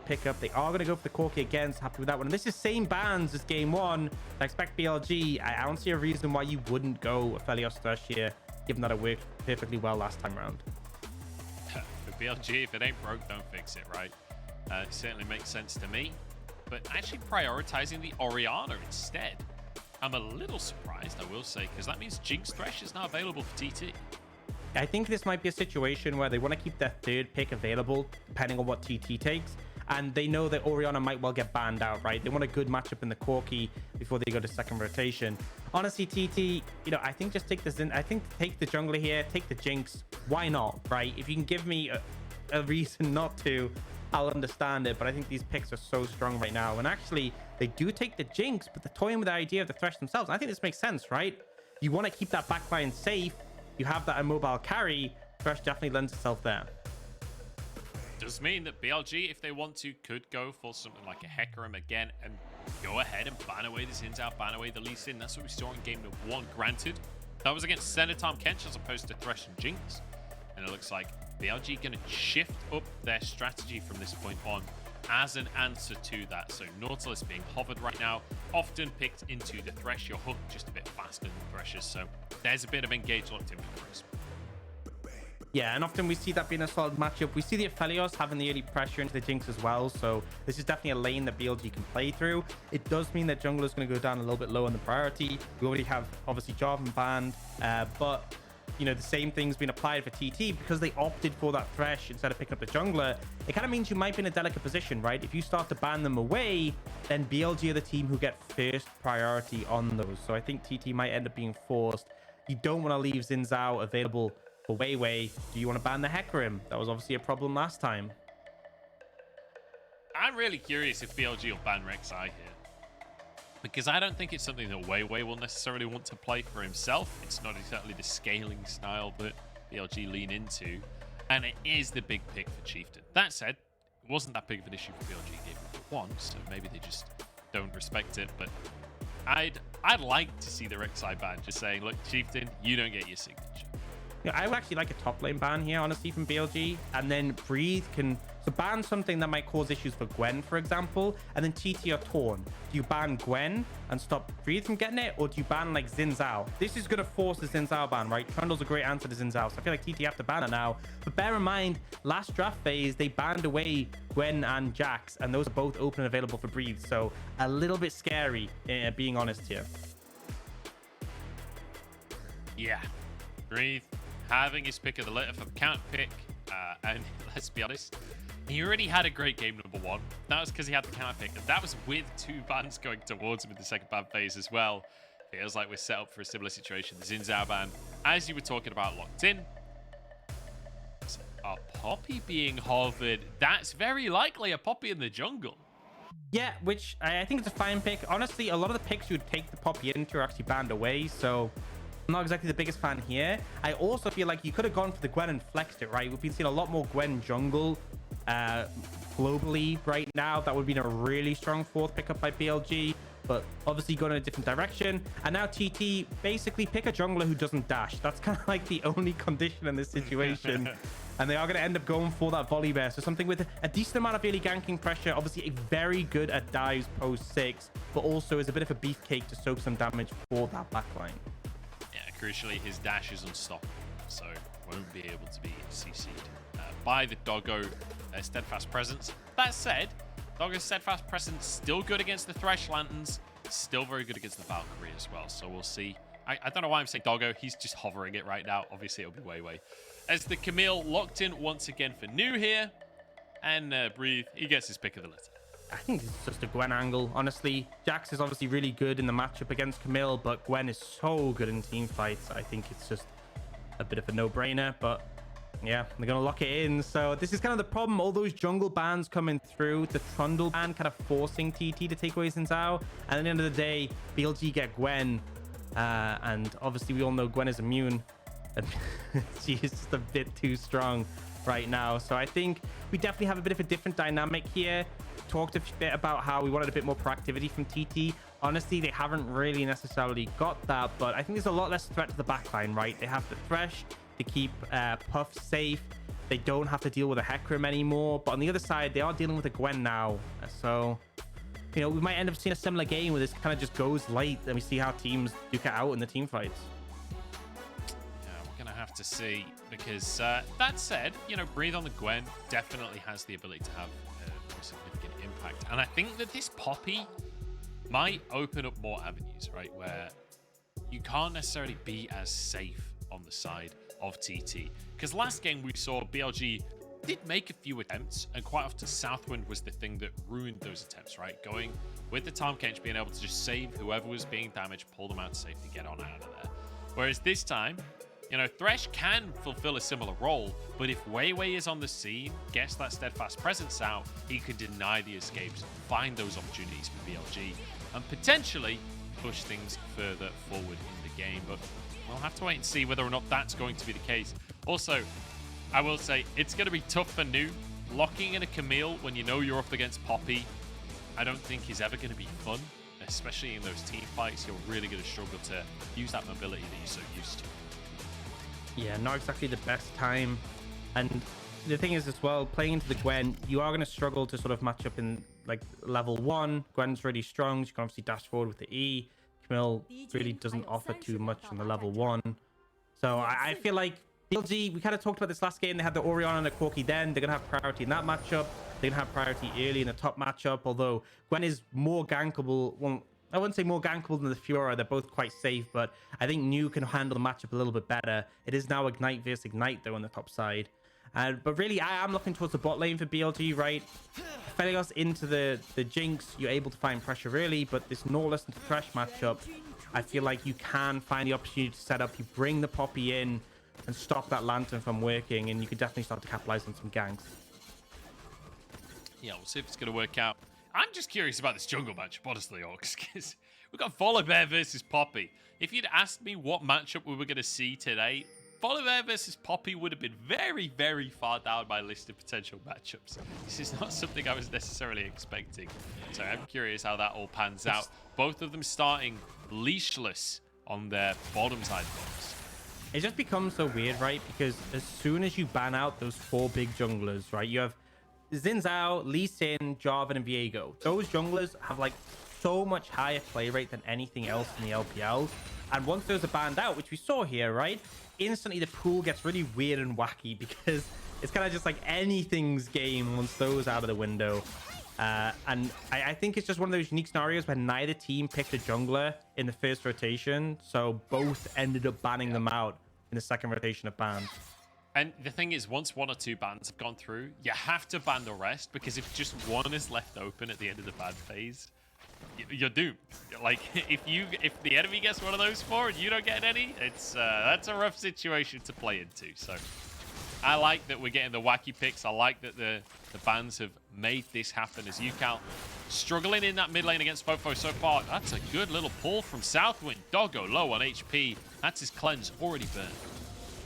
pickup. They are going to go for the Corki again. So happy with that one. And this is same bans as game one. I expect BLG. I don't see a reason why you wouldn't go Aphelios Thresh here, given that it worked perfectly well last time around. For BLG, if it ain't broke, don't fix it, right? It certainly makes sense to me. But actually prioritizing the Orianna instead, I'm a little surprised, I will say, because that means Jinx Thresh is now available for TT. I think this might be a situation where they want to keep their third pick available, depending on what TT takes. And they know that Orianna might well get banned out, right? They want a good matchup in the Corki before they go to second rotation. Honestly, TT, you know, I think just take this in. I think take the jungler here, take the Jinx. Why not, right? If you can give me a reason not to, I'll understand it. But I think these picks are so strong right now. And actually, they do take the Jinx, but they're toying with the idea of the Thresh themselves. I think this makes sense, right? You want to keep that backline safe. You have that immobile carry. Thresh definitely lends itself there. Does mean that BLG, if they want to, could go for something like a Hecarim again and go ahead and ban away the Zins out, ban away the Lee Sin. That's what we saw in game number one. Granted, that was against Senatom Kench as opposed to Thresh and Jinx. And it looks like BLG going to shift up their strategy from this point on as an answer to that. So Nautilus being hovered right now, often picked into the Thresh. Your hook just a bit faster than Thresh's. So there's a bit of engage locked in with Chris. Yeah, and often we see that being a solid matchup. We see the Aphelios having the early pressure into the Jinx as well. So this is definitely a lane that BLG can play through. It does mean that jungler is going to go down a little bit low on the priority. We already have, obviously, Jarvan banned. But, you know, the same thing's been applied for TT because they opted for that Thresh instead of picking up the jungler. It kind of means you might be in a delicate position, right? If you start to ban them away, then BLG are the team who get first priority on those. So I think TT might end up being forced. You don't want to leave Xin Zhao available for WeiWei. Do you want to ban the Hecarim? That was obviously a problem last time. I'm really curious if BLG will ban Rek'Sai here, because I don't think it's something that WeiWei will necessarily want to play for himself. It's not exactly the scaling style that BLG lean into, and it is the big pick for Chieftain. That said, it wasn't that big of an issue for BLG game one, so maybe they just don't respect it. But I'd like to see the Rek'Sai ban, just saying, look, Chieftain, you don't get your signature. Yeah, I would actually like a top lane ban here, honestly, from BLG. And then Breathe can... So ban something that might cause issues for Gwen, for example. And then TT are torn. Do you ban Gwen and stop Breathe from getting it? Or do you ban, like, Xin Zhao? This is going to force the Xin Zhao ban, right? Trundle's a great answer to Xin Zhao. So I feel like TT have to ban it now. But bear in mind, last draft phase, they banned away Gwen and Jax. And those are both open and available for Breathe. So a little bit scary, being honest here. Yeah. Breathe having his pick of the litter for count pick, and let's be honest, he already had a great game number one. That was because he had the count pick, and that was with two bans going towards him in the second ban phase as well. Feels like we're set up for a similar situation. The Xin Zhao ban, as you were talking about, locked in. A Poppy being hovered. That's very likely a Poppy in the jungle. Yeah, which I think it's a fine pick. Honestly, a lot of the picks you'd take the Poppy into are actually banned away, so I'm not exactly the biggest fan here. I also feel like you could have gone for the Gwen and flexed it, right? We've been seeing a lot more Gwen jungle globally right now. That would have been a really strong fourth pickup by BLG, but obviously going in a different direction. And now TT basically pick a jungler who doesn't dash. That's kind of like the only condition in this situation. And they are going to end up going for that Volibear. So something with a decent amount of early ganking pressure. Obviously, very good at dives post 6, but also is a bit of a beefcake to soak some damage for that backline. Crucially, his dash is unstoppable, so won't be able to be CC'd by the Doggo Steadfast Presence. That said, Doggo's Steadfast Presence still good against the Thresh Lanterns, still very good against the Valkyrie as well, so we'll see. I don't know why I'm saying Doggo, he's just hovering it right now. Obviously, it'll be WeiWei. As the Camille locked in once again for New here, and Breathe, he gets his pick of the litter. I think it's just a Gwen angle, honestly. Jax is obviously really good in the matchup against Camille, but Gwen is so good in team fights. I think it's just a bit of a no-brainer, but yeah, they're going to lock it in. So this is kind of the problem. All those jungle bans coming through, the Trundle ban kind of forcing TT to take away Xin Zhao. And at the end of the day, BLG get Gwen. And obviously we all know Gwen is immune. She is just a bit too strong right now. So I think we definitely have a bit of a different dynamic here. Talked a bit about how we wanted a bit more proactivity from TT. Honestly, they haven't really necessarily got that, but I think there's a lot less threat to the backline, right? They have the Thresh to keep Puff safe. they don't have to deal with a Hecarim anymore. But on the other side, they are dealing with a Gwen now. So, you know, we might end up seeing a similar game where this kind of just goes late and we see how teams duke it out in the team fights. Yeah, we're going to have to see because that said, you know, Breathe on the Gwen definitely has the ability to have a more significant impact. And I think that this Poppy might open up more avenues, right, where you can't necessarily be as safe on the side of TT. Because last game we saw BLG did make a few attempts, and quite often SouthWind was the thing that ruined those attempts, right? Going with the Tom Kench, being able to just save whoever was being damaged, pull them out to safety, get on out of there. Whereas this time, you know, Thresh can fulfill a similar role, but if WeiWei is on the scene, gets that steadfast presence out, he could deny the escapes, find those opportunities for BLG, and potentially push things further forward in the game. But we'll have to wait and see whether or not that's going to be the case. Also, I will say it's going to be tough for New. Locking in a Camille when you know you're up against Poppy, I don't think is ever going to be fun, especially in those team fights. You're really going to struggle to use that mobility that you're so used to. Yeah, not exactly the best time. And the thing is as well, playing into the Gwen, you are going to struggle to sort of match up in like level 1. Gwen's really strong. You can obviously dash forward with the E. Camille really doesn't offer too much on the level 1. So I feel like BLG, we kind of talked about this last game. They had the Orianna and the Corki then. They're going to have priority in that matchup. They're going to have priority early in the top matchup, although Gwen is more gankable. Well, I wouldn't say more gankable than the Fiora. They're both quite safe, but I think New can handle the matchup a little bit better. It is now Ignite versus Ignite, though, on the top side. But really, I am looking towards the bot lane for BLG, right? Aphelios into the Jinx, you're able to find pressure early, but this Nautilus and Thresh matchup, I feel like you can find the opportunity to set up. You bring the Poppy in and stop that Lantern from working, and you can definitely start to capitalize on some ganks. Yeah, we'll see if it's going to work out. I'm just curious about this jungle matchup, honestly, Orcs, because we've got Volibear versus Poppy. If you'd asked me what matchup we were going to see today, Volibear versus Poppy would have been very, very far down my list of potential matchups. This is not something I was necessarily expecting. So I'm curious how that all pans out. Both of them starting leashless on their bottom side box. It just becomes so weird, right? Because as soon as you ban out those 4 big junglers, right? You have Xin Zhao, Lee Sin, Jarvan, and Viego. Those junglers have like so much higher play rate than anything else in the LPL. And once those are banned out, which we saw here, right? Instantly the pool gets really weird and wacky because it's kind of just like anything's game once those out of the window. And I think it's just one of those unique scenarios where neither team picked a jungler in the first rotation. So both ended up banning them out in the second rotation of bans. And the thing is, once 1 or 2 bans have gone through, you have to ban the rest, because if just one is left open at the end of the ban phase, you're doomed. Like, if the enemy gets one of those 4 and you don't get any, it's that's a rough situation to play into. So I like that we're getting the wacky picks. I like that the bans have made this happen. As UCal struggling in that mid lane against FoFo so far. That's a good little pull from SouthWind. Doggo low on HP. That's his cleanse already burned.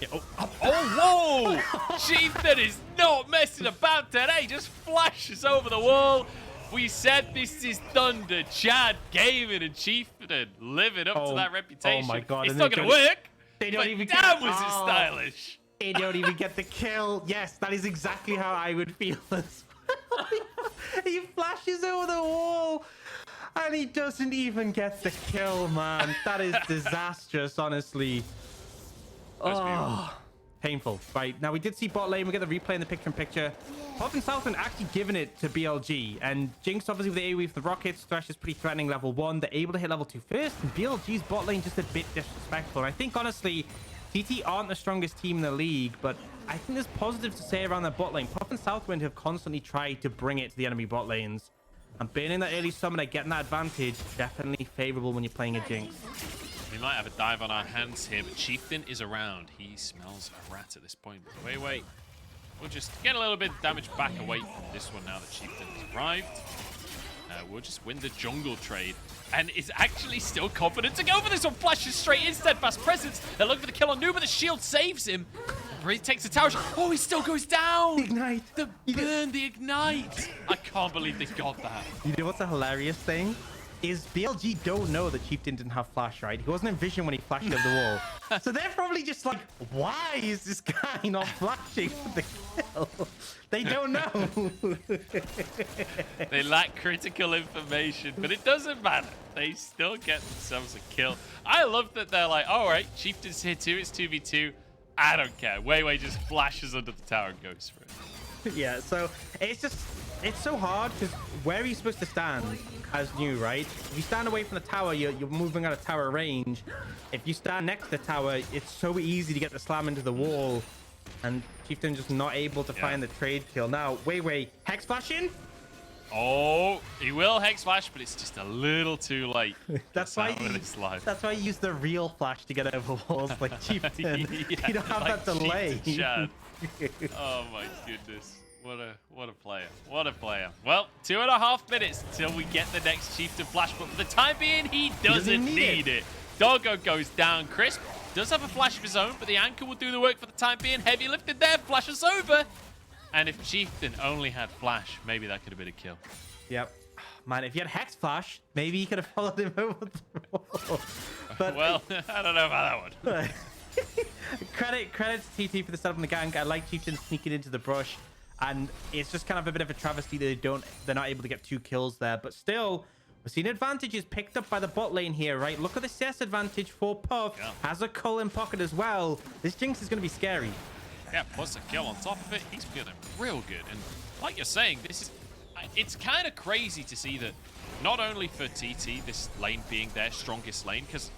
Yeah, oh, whoa! Chieftain is not messing about today. Just flashes over the wall. We said this is Thunder, Chad, Gaming, and Chieftain living up to that reputation. Oh my god. It's not going to work. They don't even damn, was it stylish. They don't even get the kill. Yes, that is exactly how I would feel as well. He flashes over the wall and he doesn't even get the kill, man. That is disastrous, honestly. Oh, painful. Right, now we did see bot lane. We get the replay in the picture-in-picture. Pop and SouthWind actually giving it to BLG. And Jinx, obviously, with the AoE for the rockets. Thresh is pretty threatening level 1. They're able to hit level 2 first. And BLG's bot lane just a bit disrespectful. And I think, honestly, TT aren't the strongest team in the league, but I think there's positives to say around their bot lane. Pop and SouthWind have constantly tried to bring it to the enemy bot lanes. And burning that early summoner, getting that advantage, definitely favorable when you're playing a Jinx. We might have a dive on our hands here, but Chieftain is around. He smells a rat at this point. Wait. We'll just get a little bit of damage back away from this one now that Chieftain has arrived. We'll just win the jungle trade. And is actually still confident to go for this one. Flashes straight in, steadfast presence. They're looking for the kill on New, but the shield saves him. Breathe takes the tower shot. Oh, he still goes down. The ignite. The burn, the ignite. I can't believe they got that. You know what's a hilarious thing? is BLG don't know that Chieftain didn't have flash, right? He wasn't in vision when he flashed over the wall. So they're probably just like, why is this guy not flashing for the kill? They don't know. They lack critical information, but it doesn't matter. They still get themselves a kill. I love that they're like, all right, Chieftain's here too. It's 2v2. I don't care. WeiWei just flashes under the tower and goes for it. Yeah, so it's so hard because where are you supposed to stand as new, right? If you stand away from the tower, you're moving out of tower range. If you stand next to the tower, it's so easy to get the slam into the wall. And Chieftain just not able to find the trade kill. Now, WeiWei, Hex flashing? Oh, he will Hex flash, but it's just a little too late. That's why you use the real flash to get over walls like Chieftain. You don't have like that delay. Oh my goodness. What a player. What a player. Well, 2.5 minutes till we get the next Chieftain flash, but for the time being, he doesn't need it. Doggo goes down. Crisp does have a flash of his own, but the anchor will do the work for the time being. Heavy lifted there, flashes over. And if Chieftain only had flash, maybe that could have been a kill. Yep. Man, if you had Hex flash, maybe you could have followed him over the wall. But well, I don't know about that one. Credit to TT for the setup on the gank. I like Chieftain sneaking into the brush, and it's just kind of a bit of a travesty that they're not able to get 2 kills there. But still, we're seeing advantages picked up by the bot lane here, right? Look at the CS advantage for Puff. Yeah. Has a cull in pocket as well. This Jinx is going to be scary. Yeah, plus a kill on top of it. He's feeling real good. And like you're saying, it's kind of crazy to see that not only for TT, this lane being their strongest lane, because,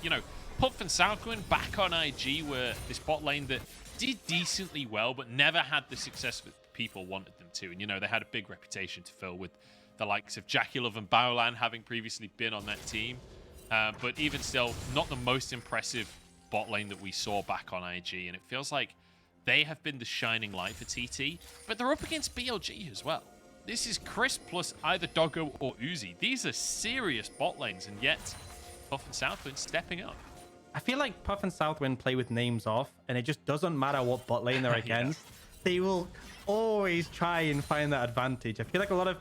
you know, Puff and SouthWind back on IG were this bot lane that did decently well, but never had the success that people wanted them to. And, you know, they had a big reputation to fill with the likes of Jackie and Baolan having previously been on that team. But even still, not the most impressive bot lane that we saw back on IG. And it feels like they have been the shining light for TT, but they're up against BLG as well. This is Crisp plus either Doggo or Uzi. These are serious bot lanes, and yet Puff and SouthWind stepping up. I feel like Puff and SouthWind play with names off, and it just doesn't matter what bot lane they're against. They will always try and find that advantage. I feel like a lot of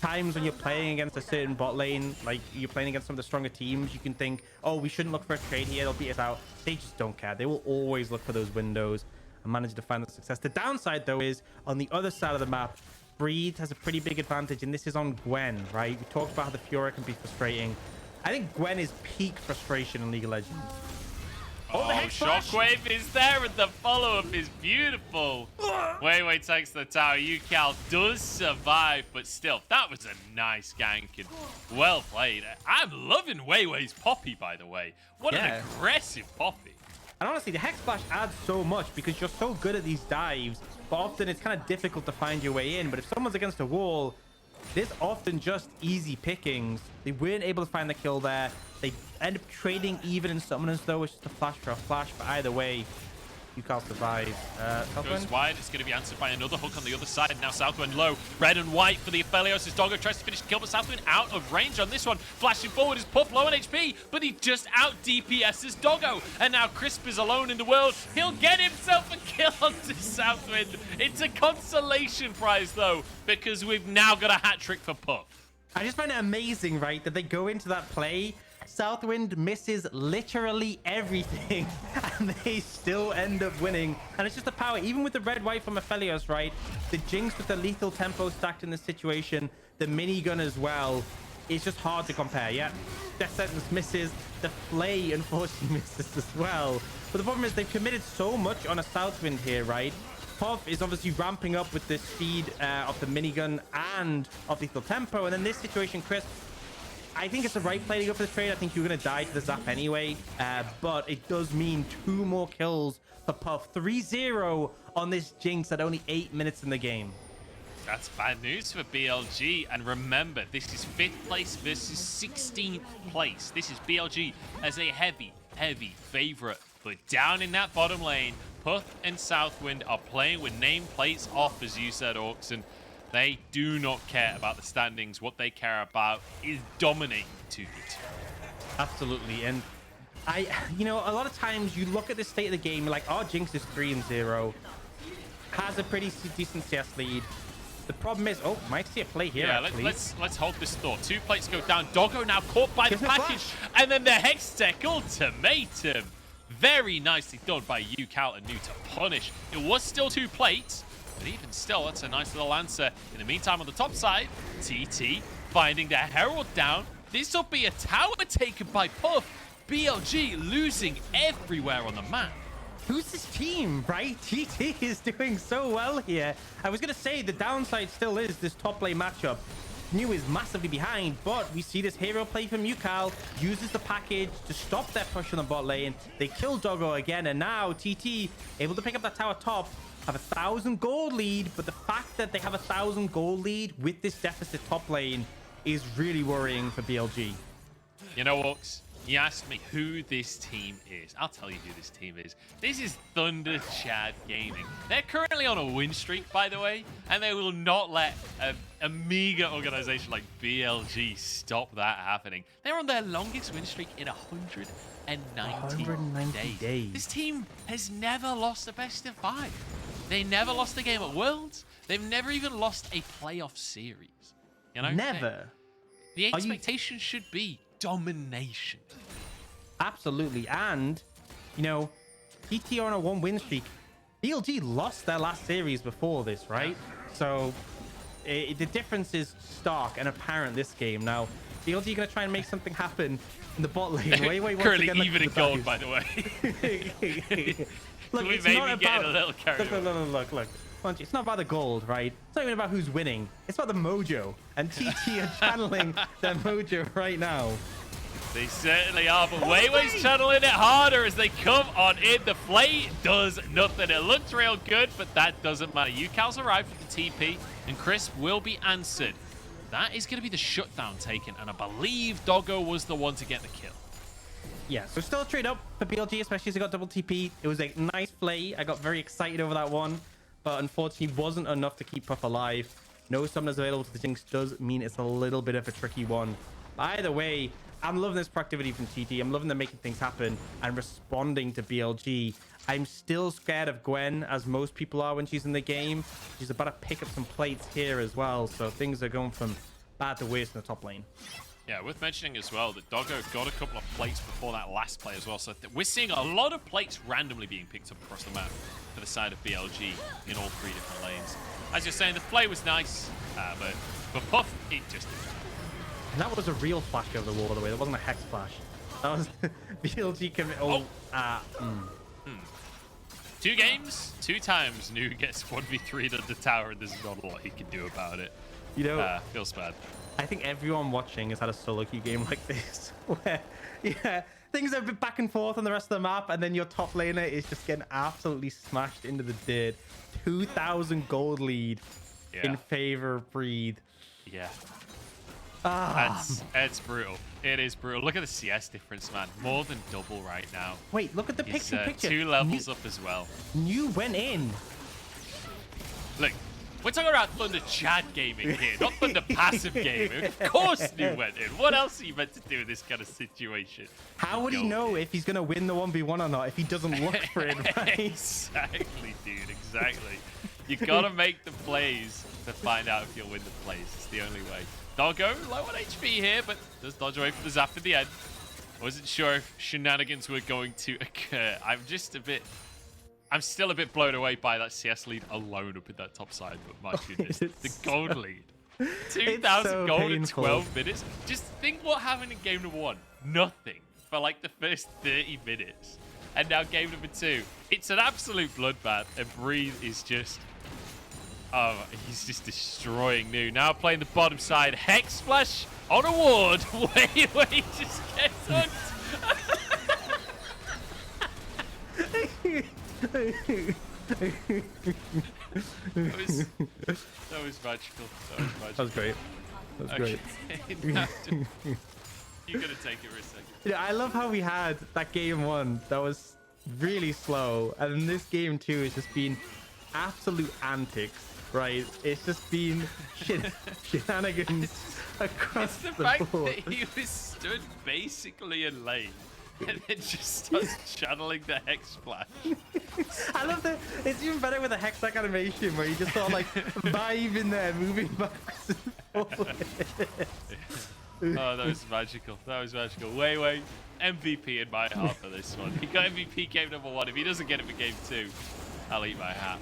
times when you're playing against a certain bot lane, like you're playing against some of the stronger teams, you can think, oh, we shouldn't look for a trade here, they'll beat us out. They just don't care. They will always look for those windows and manage to find the success. The downside, though, is on the other side of the map, Breed has a pretty big advantage, and this is on Gwen, right? We talked about how the Fiora can be frustrating. I think Gwen is peak frustration in League of Legends. Oh, Shockwave is there, and the follow-up is beautiful. WeiWei takes the tower. Yukal does survive, but still, that was a nice gank and well played. I'm loving WeiWei's Poppy, by the way. What an aggressive Poppy. And honestly, the Hex Flash adds so much because you're so good at these dives, but often it's kind of difficult to find your way in. But if someone's against a wall, there's often just easy pickings. They weren't able to find the kill there. They end up trading even in summoners, though. It's just a flash for a flash, but either way, you can't survive. Goes wide. It's going to be answered by another hook on the other side. Now SouthWind low. Red and white for the Aphelios as Doggo tries to finish the kill, but SouthWind out of range on this one. Flashing forward is Puff low on HP, but he just out DPS's Doggo. And now Crisp is alone in the world. He'll get himself a kill onto SouthWind. It's a consolation prize, though, because we've now got a hat trick for Puff. I just find it amazing, right, that they go into that play. SouthWind misses literally everything, and they still end up winning. And it's just the power, even with the red-white from Aphelios, right? The Jinx with the lethal tempo stacked in this situation, the minigun as well. It's just hard to compare. Yeah, Death Sentence misses. The Flay, unfortunately, misses as well. But the problem is they've committed so much on a SouthWind here, right? Puff is obviously ramping up with the speed of the minigun and of lethal tempo. And in this situation, Crisp, I think it's the right play to go for the trade. I think you're going to die to the zap anyway. But it does mean 2 more kills for Puff. 3-0 on this Jinx at only 8 minutes in the game. That's bad news for BLG. And remember, this is 5th place versus 16th place. This is BLG as a heavy favorite. But down in that bottom lane, Puff and SouthWind are playing with nameplates off, as you said, Aux, and they do not care about the standings. What they care about is dominating 2v2. Absolutely. And you know, a lot of times you look at the state of the game, you're like, oh, Jinx is 3-0, has a pretty decent CS lead. The problem is, oh, might see a play here. Yeah, actually. let's hold this thought. 2 plates go down. Doggo now caught by the package, and then the Hextech ultimatum. Very nicely done by UCal and New to punish. It was still 2 plates, but even still, that's a nice little answer. In the meantime, on the top side, TT finding the Herald down. This will be a tower taken by Puff. BLG losing everywhere on the map. Who's this team, right? TT is doing so well here. I was going to say the downside still is this top lane matchup. New is massively behind, but we see this hero play from UCal, uses the package to stop their push on the bot lane. They kill Doggo again, and now TT able to pick up that tower top, have 1,000 gold lead, but the fact that they have 1,000 gold lead with this deficit top lane is really worrying for BLG. You know, Aux, you asked me who this team is. I'll tell you who this team is. This is Thunder Chad Gaming. They're currently on a win streak, by the way, and they will not let a meager organization like BLG stop that happening. They're on their longest win streak in 190 days. This team has never lost a best of 5. They never lost a game at Worlds. They've never even lost a playoff series. You know? Never. The expectation should be domination. Absolutely. And, you know, TT are on a 1-win streak. BLG lost their last series before this, right? So the difference is stark and apparent this game. Now, BLG going to try and make something happen in the bot lane. WeiWei currently even in gold, by the way. Look, we it's may not be getting about, a little carried away. Look. It's not about the gold, right? It's not even about who's winning. It's about the mojo. And TT are channeling their mojo right now. They certainly are, but WeiWei's channeling it harder as they come on in. The play does nothing. It looks real good, but that doesn't matter. UCal's arrived with the TP, and Crisp will be answered. That is going to be the shutdown taken, and I believe Doggo was the one to get the kill. Yeah, so still a trade up for BLG, especially as they got double TP. It was a nice play. I got very excited over that one, but unfortunately wasn't enough to keep Puff alive. No summoners available to the Jinx does mean it's a little bit of a tricky one. Either way, I'm loving this proactivity from TT. I'm loving them making things happen and responding to BLG. I'm still scared of Gwen, as most people are when she's in the game. She's about to pick up some plates here as well, so things are going from bad to worse in the top lane. Yeah, worth mentioning as well that Doggo got a couple of plates before that last play as well, so we're seeing a lot of plates randomly being picked up across the map for the side of BLG in all 3 different lanes. As you're saying, the play was nice, but for Puff, it just didn't. And that was a real flash over the wall, by the way. That wasn't a hex flash. That was BLG commit. 2 games, 2 times New gets 1v3'd at the tower, and there's not a lot he can do about it. You know, feels bad. I think everyone watching has had a solo queue game like this, where things are a bit back and forth on the rest of the map, and then your top laner is just getting absolutely smashed into the dirt. 2,000 gold lead in favor of Breathe. Yeah. It's brutal. It is brutal. Look at the CS difference, man. More than double right now. Wait, look at the picture. 2 levels up as well. New went in. Look, we're talking about Thunder Chad Gaming here, not Thunder Passive Gaming. Of course New went in. What else are you meant to do in this kind of situation? How would he know if he's going to win the 1v1 or not if he doesn't look for it, right? Exactly, dude. Exactly. You got to make the plays to find out if you'll win the plays. It's the only way. Doggo, low on HP here, but does dodge away from the zap at the end. I wasn't sure if shenanigans were going to occur. I'm still a bit blown away by that CS lead alone up in that top side, but my goodness, the gold lead. 2,000 gold in 12 minutes. Just think what happened in game number 1. Nothing for like the first 30 minutes. And now game number 2. It's an absolute bloodbath, and Breathe is just... Oh, he's just destroying New. Now playing the bottom side. Hex Splash on a ward. WeiWei just gets on. That was magical. That was great. That was great. You're going to take it for a second. Yeah, I love how we had that game 1 that was really slow. And then this game 2 has just been absolute antics. Right, it's just been shenanigans across the board. That he was stood basically in lane And it just starts channeling the Hex Splash. I love that. It's even better with a Hex-like animation where you just sort of like vibe in there, moving backwards and forwards. Oh, that was magical. That was magical. WeiWei, MVP in my heart for this one. He got MVP game number 1. If he doesn't get it for game 2, I'll eat my hat.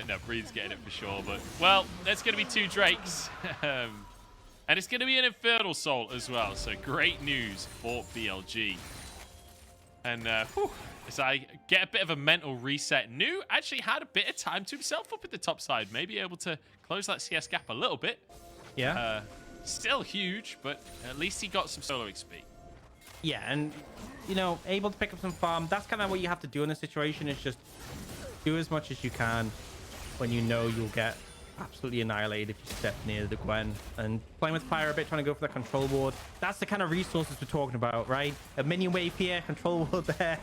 No, Breed's getting it for sure. But, well, there's going to be 2 Drakes. And it's going to be an Infernal Soul as well. So, great news for BLG. And, as I get a bit of a mental reset, Nu actually had a bit of time to himself up at the top side. Maybe able to close that CS gap a little bit. Yeah. Still huge, but at least he got some solo XP. Yeah, and, you know, able to pick up some farm. That's kind of what you have to do in this situation, is just do as much as you can when you know you'll get absolutely annihilated if you step near the Gwen. And playing with fire a bit, trying to go for that control board. That's the kind of resources we're talking about, right? A minion wave here, control board there.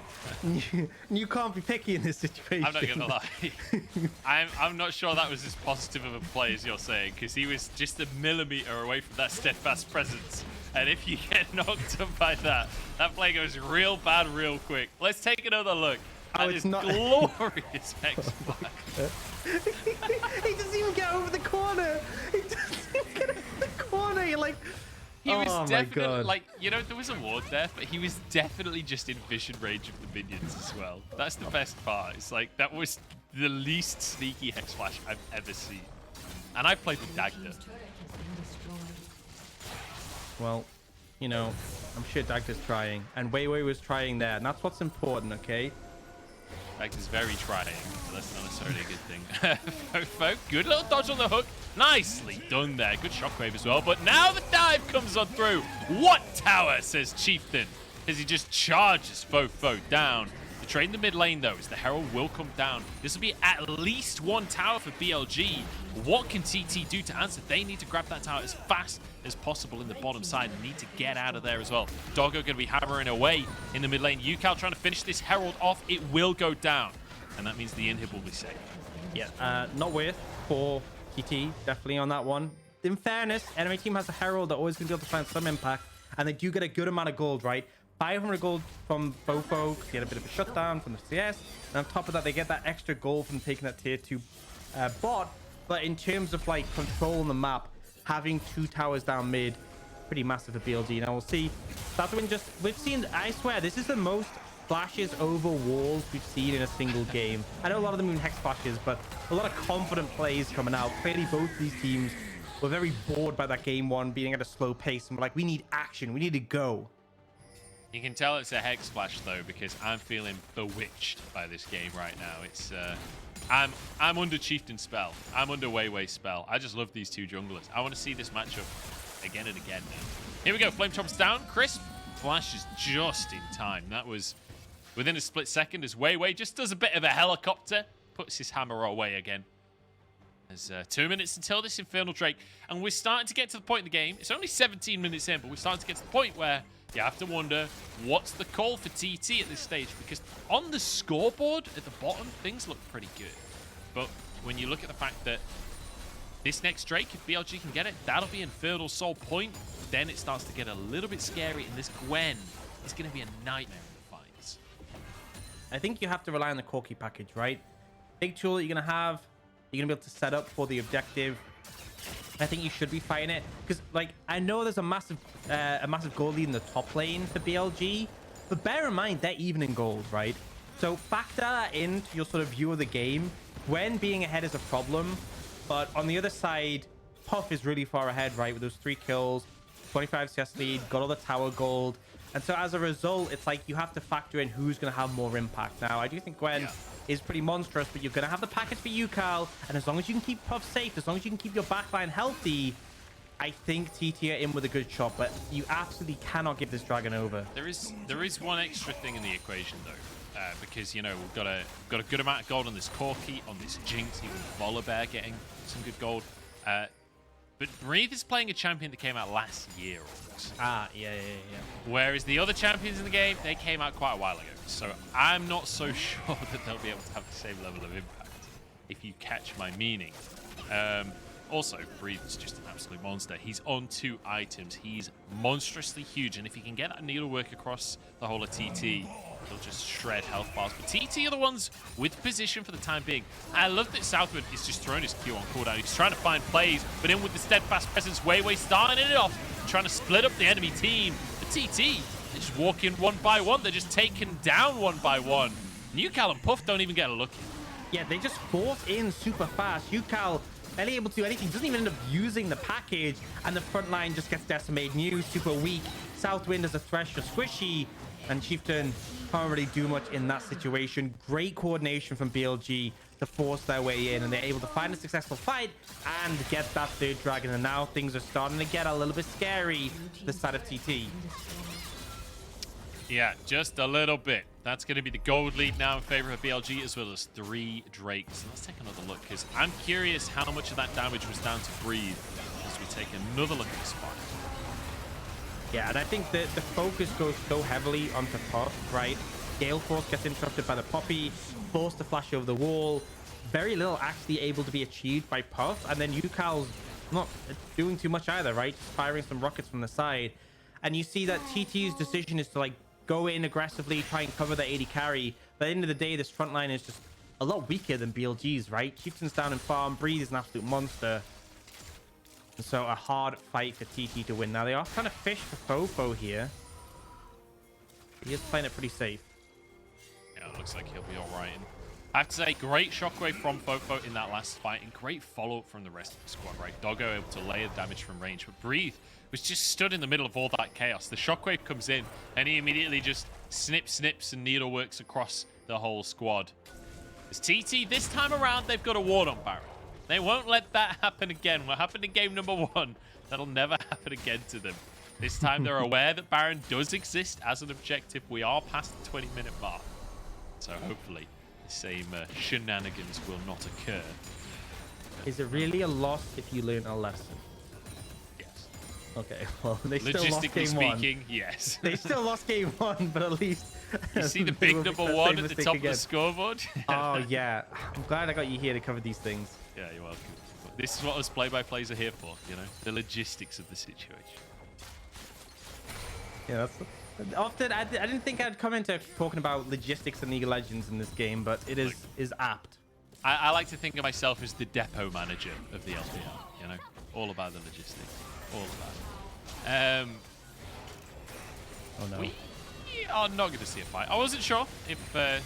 You can't be picky in this situation. I'm not going to lie. I'm not sure that was as positive of a play as you're saying, because he was just a millimeter away from that steadfast presence. And if you get knocked up by that, that play goes real bad real quick. Let's take another look. Oh, it's not glorious Hex Splash. He doesn't even get over the corner. He doesn't even get over the corner. You're like, he was oh definitely like, you know, there was a ward there, but he was definitely just in vision range of the minions as well. That's the best part. It's like, that was the least sneaky Hex Splash I've ever seen. And I played with Dagda. Well, you know, I'm sure Dagda's trying, and WeiWei was trying there, and that's what's important, okay? Dagda's very trying, but that's not necessarily a good thing. FoFo, good little dodge on the hook. Nicely done there. Good shockwave as well, but now the dive comes on through. What tower, says Chieftain, as he just charges FoFo down. The trade in the mid lane, though, is the Herald will come down. This will be at least 1 tower for BLG. What can TT do to answer? They need to grab that tower as fast as possible in the bottom side and need to get out of there as well. Doggo going to be hammering away in the mid lane. Yukal trying to finish this Herald off. It will go down, and that means the inhib will be safe. Yeah, not worth for TT, definitely on that one. In fairness, enemy team has a Herald. They're always going to be able to find some impact, and they do get a good amount of gold, right? 500 gold from FoFo, get a bit of a shutdown from the CS, and on top of that, they get that extra gold from taking that tier 2 bot. But in terms of like control on the map, having 2 towers down mid, pretty massive for BLG. Now we'll see. SouthWind we've seen, I swear, this is the most splashes over walls we've seen in a single game. I know a lot of them even hex splashes, but a lot of confident plays coming out. Clearly both these teams were very bored by that game 1 being at a slow pace, and we're like, we need action, we need to go. You can tell it's a Hex Splash, though, because I'm feeling bewitched by this game right now. It's I'm under Chieftain spell. I'm under WeiWei spell. I just love these 2 junglers. I want to see this matchup again and again now. Here we go. Flame Chopper's down. Crisp flashes just in time. That was within a split second as WeiWei just does a bit of a helicopter. Puts his hammer away again. There's 2 minutes until this Infernal Drake. And we're starting to get to the point in the game. It's only 17 minutes in, but we're starting to get to the point where you have to wonder, what's the call for TT at this stage? Because on the scoreboard at the bottom, things look pretty good. But when you look at the fact that this next Drake, if BLG can get it, that'll be Infernal Soul point. Then it starts to get a little bit scary, and this Gwen is going to be a nightmare in the fights. I think you have to rely on the Corki package, right? Big tool that you're going to have, you're going to be able to set up for the objective. I think you should be fighting it because, like, I know there's a massive gold lead in the top lane for BLG, but bear in mind they're even in gold, right? So factor that into your sort of view of the game. Gwen being ahead is a problem, but on the other side, Puff is really far ahead, right? With those 3 kills, 25 CS lead, got all the tower gold, and so as a result, it's like you have to factor in who's going to have more impact. Now, I do think Gwen is pretty monstrous, but you're going to have the package for Yukal, and as long as you can keep Puff safe, as long as you can keep your backline healthy, I think TT are in with a good shot, but you absolutely cannot give this dragon over. There is one extra thing in the equation, though, because, you know, we've got a good amount of gold on this Corki, on this Jinx, even Volibear getting some good gold. But Breathe is playing a champion that came out last year almost. Yeah. Whereas the other champions in the game, they came out quite a while ago. So I'm not so sure that they'll be able to have the same level of impact, if you catch my meaning. Also, Breeze's just an absolute monster. He's on 2 items. He's monstrously huge, and if he can get that needlework across the whole of TT, he'll just shred health bars. But TT are the ones with position for the time being. I love that SouthWind is just throwing his Q on cooldown. He's trying to find plays, but in with the steadfast presence, WeiWei starting it off, trying to split up the enemy team. But TT, they're just walking one by one. They're just taken down one by one. Nucal and Puff don't even get a look in. Yeah, they just force in super fast. Nucal barely able to do anything. Doesn't even end up using the package, and the front line just gets decimated. New super weak. SouthWind as a Thresh are squishy, and Chieftain can't really do much in that situation. Great coordination from BLG to force their way in, and they're able to find a successful fight and get that 3rd dragon. And now things are starting to get a little bit scary this side of TT. Yeah, just a little bit. That's going to be the gold lead now in favor of BLG, as well as 3 Drakes. Let's take another look, because I'm curious how much of that damage was down to Breathe as we take another look at this fight. Yeah, and I think that the focus goes so heavily onto Puff, right? Gale Force gets interrupted by the Poppy, forced to flash over the wall. Very little actually able to be achieved by Puff, and then Nucal's not doing too much either, right? Just firing some rockets from the side. And you see that TT's decision is to, like, go in aggressively, try and cover the AD carry. But at the end of the day, this front line is just a lot weaker than BLG's, right? Chieftain's down in farm. Breeze is an absolute monster. And so a hard fight for TT to win. Now, they are trying to fish for FoFo here. He is playing it pretty safe. Yeah, it looks like he'll be all right. And I have to say, great shockwave from FoFo in that last fight, and great follow-up from the rest of the squad, right? Doggo able to layer damage from range, but Breathe was just stood in the middle of all that chaos. The shockwave comes in, and he immediately just snips and needleworks across the whole squad. As TT, this time around, they've got a ward on Baron. They won't let that happen again. What happened in game number 1, that'll never happen again to them. This time, they're aware that Baron does exist as an objective. We are past the 20-minute mark. So hopefully, the same shenanigans will not occur. Is it really a loss if you learn a lesson? Okay, well, they still lost game 1. Speaking, yes. They still lost game 1, but at least... You see the big number 1 at the top of the scoreboard? Oh, yeah. I'm glad I got you here to cover these things. Yeah, you're welcome. This is what us play-by-plays are here for, you know? The logistics of the situation. Yeah, that's... Often, I didn't think I'd come into talking about logistics and League of Legends in this game, but it is apt. I like to think of myself as the depot manager of the LPL, you know? All about the logistics. All about it. Oh no. We are not going to see a fight. I wasn't sure if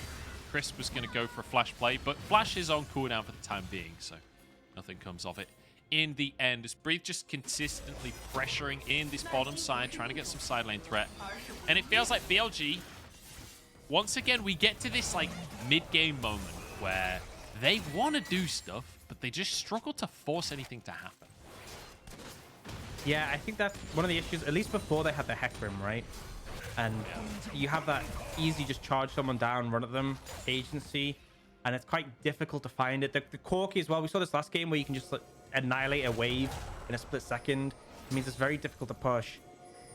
Chris was going to go for a flash play, but flash is on cooldown for the time being, so nothing comes of it. In the end, as Breathe just consistently pressuring in this bottom side, trying to get some side lane threat. And it feels like BLG, once again, we get to this like mid-game moment where they want to do stuff, but they just struggle to force anything to happen. Yeah, I think that's one of the issues, at least before they had the Hecarim, right? And you have that easy just charge someone down, run at them agency, and it's quite difficult to find it. The Corki as well, we saw this last game where you can just like, annihilate a wave in a split second. It means it's very difficult to push.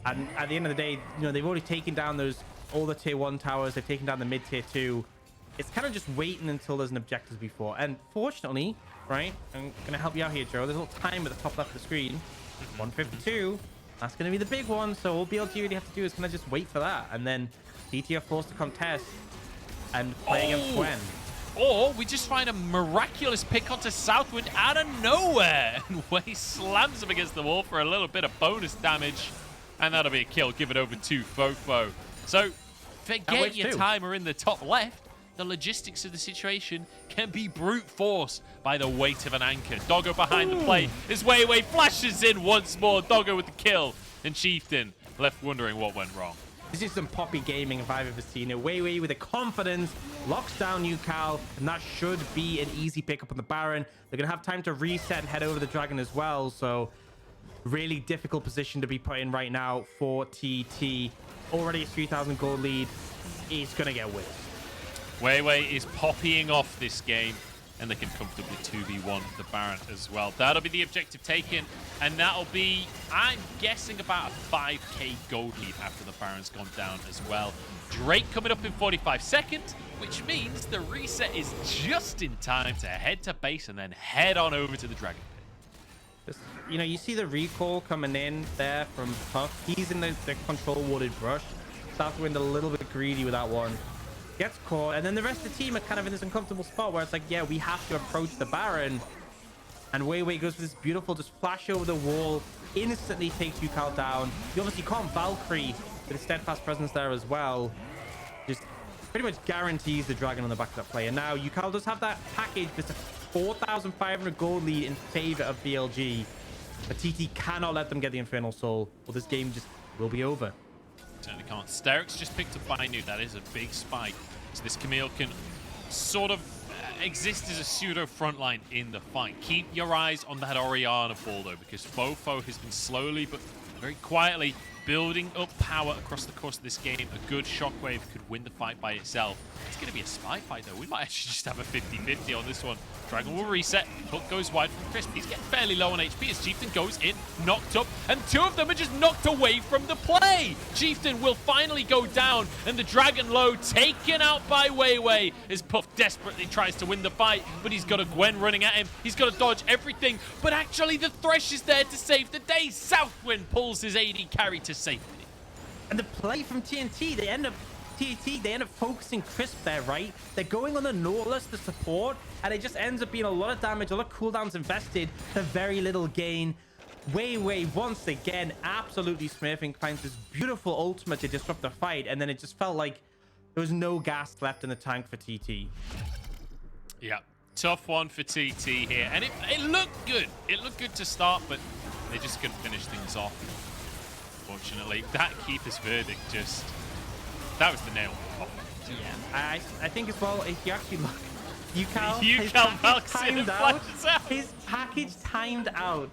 And at the end of the day, you know, they've already taken down all the tier 1 towers, they've taken down the mid tier 2. It's kind of just waiting until there's an objective before. And fortunately, right, I'm going to help you out here, Joe. There's a little time at the top left of the screen. 152. That's going to be the big one. So all BLG really have to do is kind of just wait for that. And then DT are forced to contest and play against Gwen. Or we just find a miraculous pick onto SouthWind out of nowhere. And Wei slams him against the wall for a little bit of bonus damage. And that'll be a kill. Give it over to FoFo. So forget your timer in the top left. The logistics of the situation can be brute force by the weight of an anchor. Doggo behind the play as WeiWei flashes in once more. Doggo with the kill. And Chieftain left wondering what went wrong. This is some poppy gaming if I've ever seen it. WeiWei with a confidence locks down Nucal, and that should be an easy pickup on the Baron. They're going to have time to reset and head over the Dragon as well. So really difficult position to be put in right now for TT. Already a 3,000 gold lead. He's going to get whipped. WeiWei is poppying off this game, and they can comfortably 2v1 the Baron as well. That'll be the objective taken, and that'll be, I'm guessing, about a 5k gold lead after the Baron's gone down as well. Drake coming up in 45 seconds, which means the reset is just in time to head to base and then head on over to the Dragon Pit. Just, you know, you see the recall coming in there from Puff. He's in the control warded brush. SouthWind a little bit greedy with that one. Gets caught, and then the rest of the team are kind of in this uncomfortable spot where it's like, yeah, we have to approach the Baron. And WeiWei goes for this beautiful just flash over the wall, instantly takes UCAL down. You obviously can't Valkyrie with a steadfast presence there as well. Just pretty much guarantees the dragon on the back of that play. And now UCAL does have that package, just a 4,500 gold lead in favor of BLG. But TT cannot let them get the Infernal Soul, or this game just will be over. Certainly can't. Sterix just picked up Binu. That is a big spike. So this Camille can sort of exist as a pseudo frontline in the fight. Keep your eyes on that Orianna ball though, because FoFo has been slowly but very quietly building up power across the course of this game. A good shockwave could win the fight by itself. It's going to be a spy fight though. We might actually just have a 50-50 on this one. Dragon will reset. Hook goes wide from Crisp. He's getting fairly low on HP as Chieftain goes in, knocked up, and two of them are just knocked away from the play. Chieftain will finally go down, and the Dragon low taken out by WeiWei as Puff desperately tries to win the fight, but he's got a Gwen running at him. He's got to dodge everything, but actually the Thresh is there to save the day. SouthWind pulls his AD carry to safety. And the play from TNT, they end up focusing Crisp there, right? They're going on the Nautilus to support, and it just ends up being a lot of damage, a lot of cooldowns invested for very little gain. WeiWei once again absolutely smurfing, finds this beautiful ultimate to disrupt the fight, and then it just felt like there was no gas left in the tank for TT. Yeah, tough one for TT here, and it looked good. It looked good to start, but they just couldn't finish things off. Unfortunately, that keeper's verdict just... That was the nail. Oh. Yeah, I think as well, if you actually look, UCAL timed out. His package timed out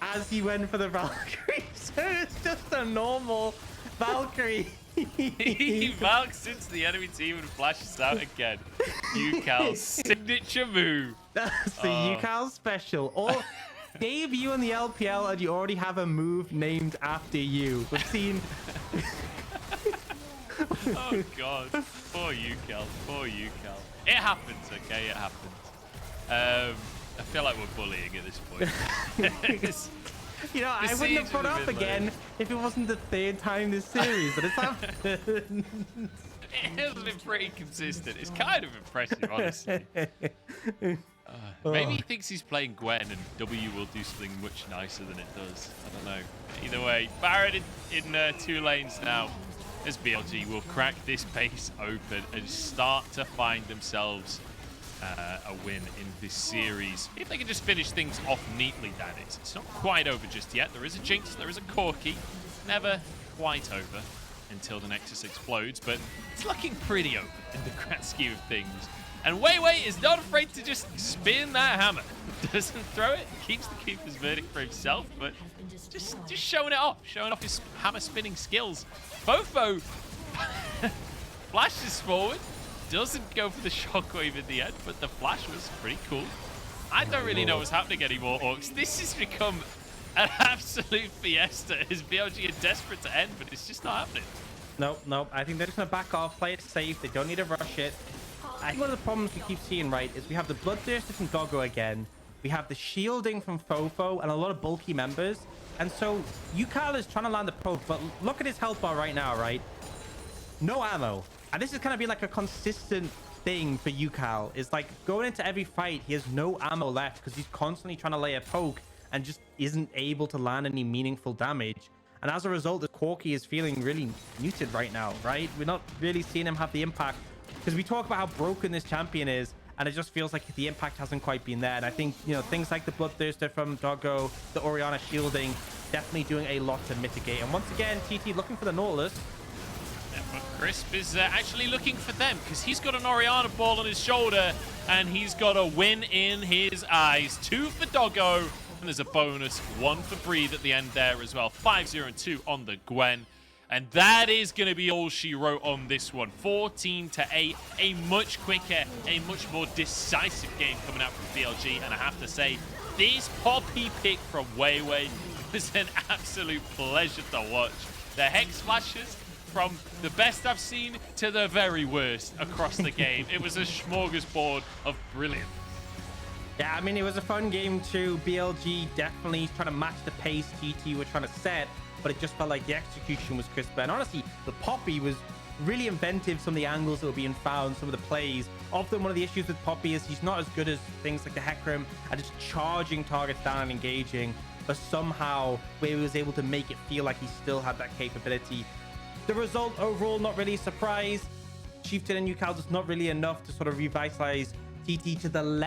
as he went for the Valkyrie. So it's just a normal Valkyrie. He Valks into the enemy team and flashes out again. UCAL's signature move. That's the UCAL special. Or debut in the LPL and you already have a move named after you. We've seen... Oh god, poor UCAL, poor UCAL. It happens, okay, it happens. I feel like we're bullying at this point. You know, I wouldn't have brought up again if it wasn't the third time this series that it's happened. It has been pretty consistent. It's kind of impressive, honestly. Maybe he thinks he's playing Gwen and W will do something much nicer than it does. I don't know. Either way, Barrett in 2 lanes now. As BLG will crack this base open and start to find themselves a win in this series. If they can just finish things off neatly, that is. It's not quite over just yet. There is a Jinx, there is a Corki. Never quite over until the Nexus explodes, but it's looking pretty open in the grand scheme of things. And WeiWei is not afraid to just spin that hammer. Doesn't throw it, keeps the keeper's verdict for himself, but just showing off his hammer spinning skills. FoFo flashes forward, doesn't go for the shockwave in the end, but the flash was pretty cool. I don't really know what's happening anymore, Orcs. This has become an absolute fiesta as BLG are desperate to end, but it's just not happening. Nope. I think they're just going to back off, play it safe. They don't need to rush it. I think one of the problems we keep seeing, right, is we have the Bloodthirster from Doggo again. We have the shielding from FoFo and a lot of bulky members. And so UCAL is trying to land the poke, but look at his health bar right now, right? No ammo. And this is going to be like a consistent thing for UCAL. It's like going into every fight, he has no ammo left because he's constantly trying to lay a poke and just isn't able to land any meaningful damage. And as a result, the Corki is feeling really muted right now, right? We're not really seeing him have the impact because we talk about how broken this champion is, and it just feels like the impact hasn't quite been there. And I think, you know, things like the Bloodthirster from Doggo, the Orianna shielding, definitely doing a lot to mitigate. And once again, TT looking for the Nautilus. Yeah, but Crisp is actually looking for them because he's got an Orianna ball on his shoulder and he's got a win in his eyes. 2 for Doggo, and there's a bonus 1 for Breathe at the end there as well. 5-0 and 2 on the Gwen. And that is going to be all she wrote on this one. 14-8, a much quicker, a much more decisive game coming out from BLG. And I have to say, this Poppy pick from WeiWei was an absolute pleasure to watch. The Hex flashes from the best I've seen to the very worst across the game. It was a smorgasbord of brilliant. Yeah, I mean, it was a fun game too. BLG definitely trying to match the pace GT were trying to set, but it just felt like the execution was crisper. And honestly, the Poppy was really inventive. Some of the angles that were being found, some of the plays. Often one of the issues with Poppy is he's not as good as things like the Hecarim and just charging targets down and engaging. But somehow WeiWei was able to make it feel like he still had that capability. The result overall, not really a surprise. Chieftain and Newcastle is not really enough to sort of revitalize TT to the level